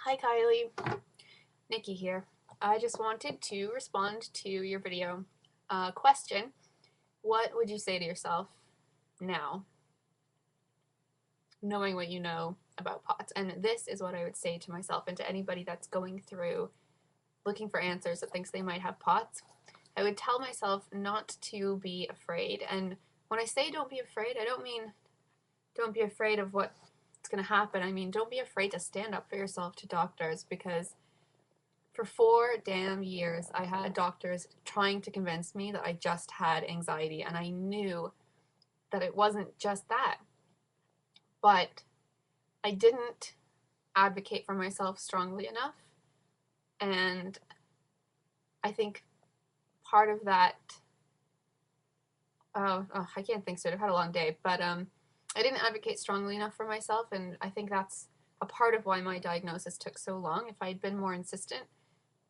Hi Kylie, Nikki here. I just wanted to respond to your video question. What would you say to yourself now, knowing what you know about POTS? And this is what I would say to myself and to anybody that's going through looking for answers that thinks they might have POTS. I would tell myself not to be afraid. And when I say don't be afraid, I don't mean don't be afraid of what's going to happen. I mean, don't be afraid to stand up for yourself to doctors, because for 4 damn years, I had doctors trying to convince me that I just had anxiety, and I knew that it wasn't just that. But I didn't advocate for myself strongly enough, and I think part of that, I can't think straight. I've had a long day, but I didn't advocate strongly enough for myself, and I think that's a part of why my diagnosis took so long. If I had been more insistent,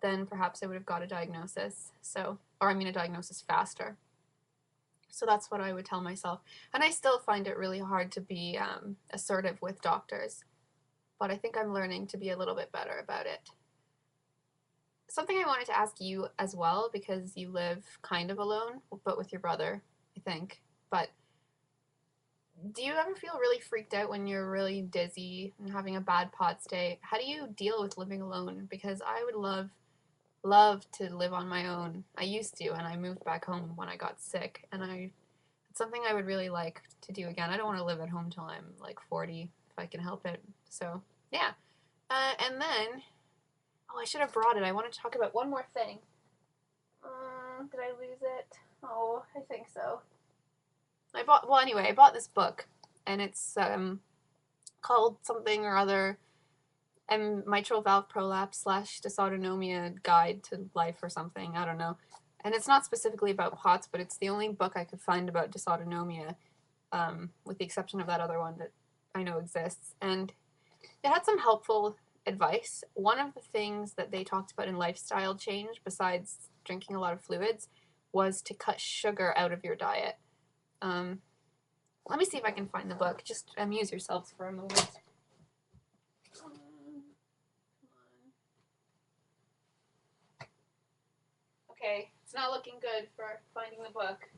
then perhaps I would have got a diagnosis. A diagnosis faster. So that's what I would tell myself. And I still find it really hard to be assertive with doctors, but I think I'm learning to be a little bit better about it. Something I wanted to ask you as well, because you live kind of alone, but with your brother, I think. But do you ever feel really freaked out when you're really dizzy and having a bad POTS day? How do you deal with living alone? Because I would love to live on my own. I used to, and I moved back home when I got sick, and it's something I would really like to do again. I don't want to live at home till I'm like 40 if I can help it. So, yeah. And then, I should have brought it. I want to talk about one more thing. Did I lose it? Oh, I think so. I bought this book, and it's called something or other, and mitral valve prolapse / dysautonomia guide to life or something. I don't know. And it's not specifically about POTS, but it's the only book I could find about dysautonomia, with the exception of that other one that I know exists. And it had some helpful advice. One of the things that they talked about in lifestyle change, besides drinking a lot of fluids, was to cut sugar out of your diet. Um, Let me see if I can find the book. Just amuse yourselves for a moment. Okay, it's not looking good for finding the book.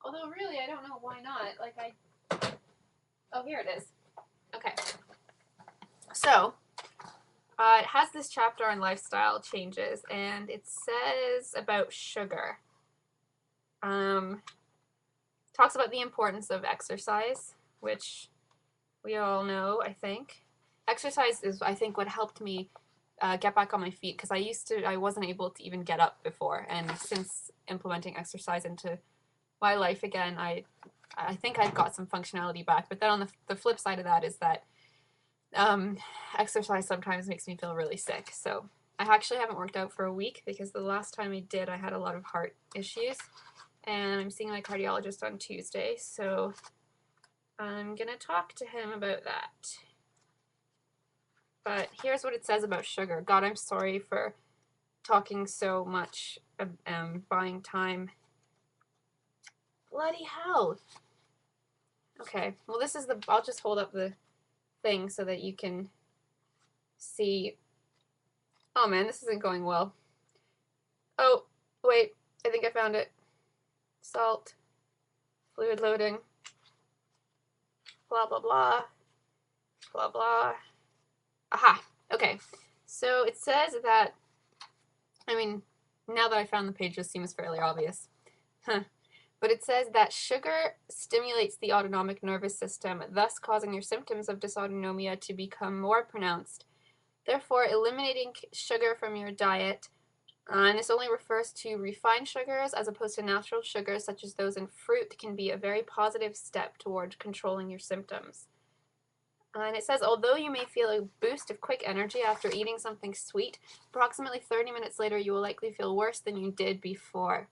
Although, really, I don't know why not. Oh, here it is. Okay. So, it has this chapter on lifestyle changes, and it says about sugar. Talks about the importance of exercise, which we all know, I think. Exercise is, I think, what helped me get back on my feet, because I wasn't able to even get up before, and since implementing exercise into my life again, I think I've got some functionality back. But then on the flip side of that is that exercise sometimes makes me feel really sick. So I actually haven't worked out for a week, because the last time I did, I had a lot of heart issues, and I'm seeing my cardiologist on Tuesday. So I'm gonna talk to him about that. But here's what it says about sugar. God, I'm sorry for talking so much, buying time. Bloody hell. Okay, well, I'll just hold up the thing so that you can see. Oh man, this isn't going well. Oh, wait, I think I found it. Salt, fluid loading, blah, blah, blah, blah, blah. Aha, okay. So it says that, now that I found the page, this seems fairly obvious. But it says that sugar stimulates the autonomic nervous system, thus causing your symptoms of dysautonomia to become more pronounced. Therefore, eliminating sugar from your diet, and this only refers to refined sugars as opposed to natural sugars such as those in fruit, can be a very positive step toward controlling your symptoms. And it says, although you may feel a boost of quick energy after eating something sweet, approximately 30 minutes later you will likely feel worse than you did before.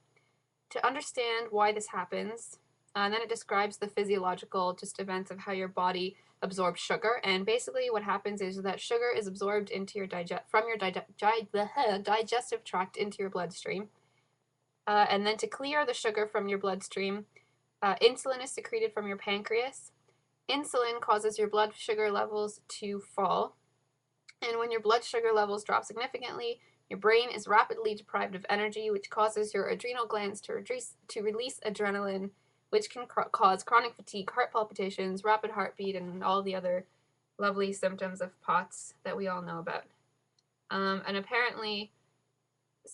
To understand why this happens, and then it describes the physiological events of how your body absorbs sugar. And basically what happens is that sugar is absorbed into your digestive tract into your bloodstream. And then to clear the sugar from your bloodstream, insulin is secreted from your pancreas, Insulin causes your blood sugar levels to fall, and when your blood sugar levels drop significantly, your brain is rapidly deprived of energy, which causes your adrenal glands to release adrenaline, which can cause chronic fatigue, heart palpitations, rapid heartbeat, and all the other lovely symptoms of POTS that we all know about. And apparently,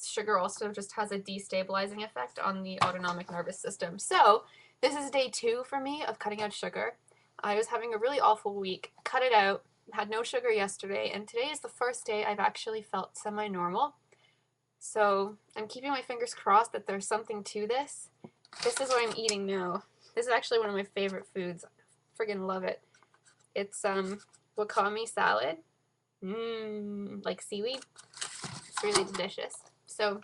sugar also just has a destabilizing effect on the autonomic nervous system. So, this is day 2 for me of cutting out sugar. I was having a really awful week, cut it out, had no sugar yesterday, and today is the first day I've actually felt semi-normal. So I'm keeping my fingers crossed that there's something to this. This is what I'm eating now. This is actually one of my favorite foods. I friggin' love it. It's wakame salad. Like seaweed. It's really delicious. So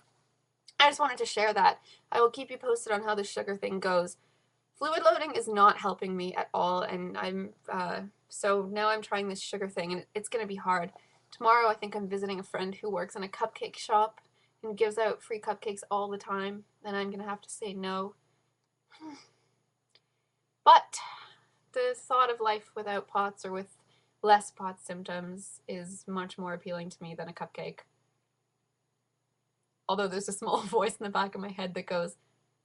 I just wanted to share that. I will keep you posted on how the sugar thing goes. Fluid loading is not helping me at all, and so now I'm trying this sugar thing, and it's going to be hard. Tomorrow I think I'm visiting a friend who works in a cupcake shop and gives out free cupcakes all the time, and I'm going to have to say no. But the thought of life without POTS or with less POTS symptoms is much more appealing to me than a cupcake. Although there's a small voice in the back of my head that goes,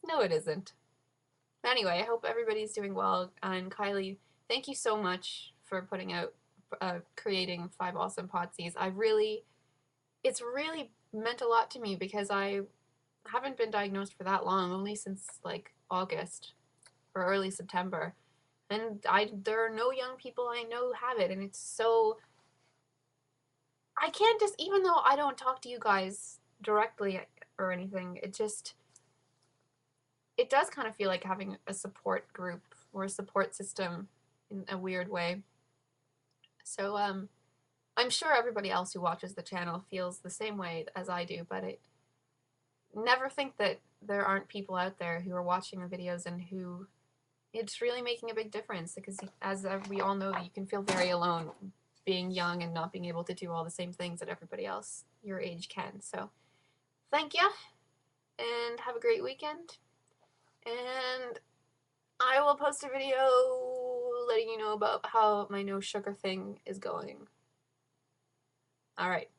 no it isn't. Anyway, I hope everybody's doing well, and Kylie, thank you so much for putting out, creating 5 Awesome Potsies. It's really meant a lot to me because I haven't been diagnosed for that long, only since like August or early September, and there are no young people I know who have it, and it's so, I can't just, even though I don't talk to you guys directly or anything, it does kind of feel like having a support group or a support system in a weird way. So I'm sure everybody else who watches the channel feels the same way as I do, but never think that there aren't people out there who are watching the videos and who it's really making a big difference, because as we all know, you can feel very alone being young and not being able to do all the same things that everybody else your age can. So thank you, and have a great weekend. And I will post a video letting you know about how my no sugar thing is going. Alright.